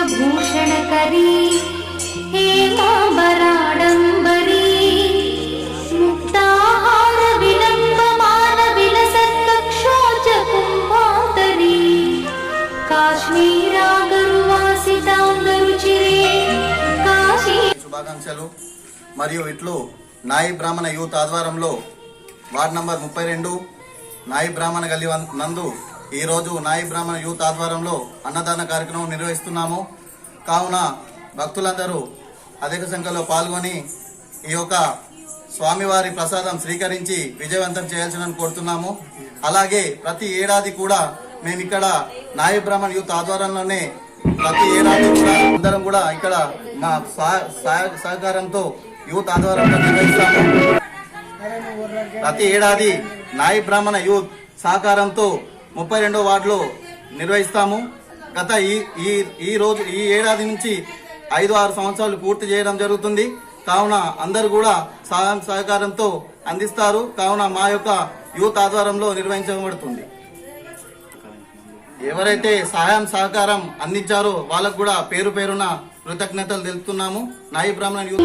भूषणकरी हेमांबराडंबरी मुक्ताहार विलंबमान विलसत्कक्षोज कुंभांतरी काश्मीरागरुवासितांगरुचिरे काशी శుభాకాంక్షలు మరియు ఇట్లు నాయి బ్రాహ్మణ యూత్ ఆధ్వర్యంలో వార్డ్ నంబర్ 32 నాయి బ్రాహ్మణ గల్లీ నందు ఈ రోజు నాయి బ్రాహ్మణ యూత్ ఆధ్వర్యంలో అన్నదాన కార్యక్రమం నిర్వహిస్తున్నాము. కావున భక్తులందరూ అధిక సంఖ్యలో పాల్గొని ఈ యొక్క స్వామివారి ప్రసాదం స్వీకరించి విజయవంతం చేయాల్సిందని కోరుతున్నాము. అలాగే ప్రతి ఏడాది కూడా మేము ఇక్కడ నాయి బ్రాహ్మణ యూత్ ఆధ్వర్యంలోనే ప్రతి ఏడాది కూడా అందరం కూడా ఇక్కడ మా సహకారంతో యూత్ ఆధ్వర్యంలో నిర్వహిస్తాము. ప్రతి ఏడాది నాయి బ్రాహ్మణ యూత్ సహకారంతో 32వ వార్డులో నిర్వహిస్తాము. గత ఈ రోజు ఈ ఏడాది నుంచి 5-6 సంవత్సరాలు పూర్తి చేయడం జరుగుతుంది. కావున అందరూ కూడా సహాయం సహకారంతో అందిస్తారు. కావున మా యొక్క యూత్ ఆధ్వర్యంలో నిర్వహించబడుతుంది. ఎవరైతే సహాయం సహకారం అందించారో వాళ్ళకు కూడా పేరు పేరున కృతజ్ఞతలు తెలుపుతున్నాము. నాయి బ్రాహ్మణ యూత్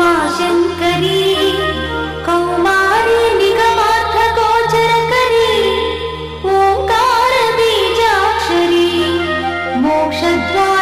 मोक्षद्वार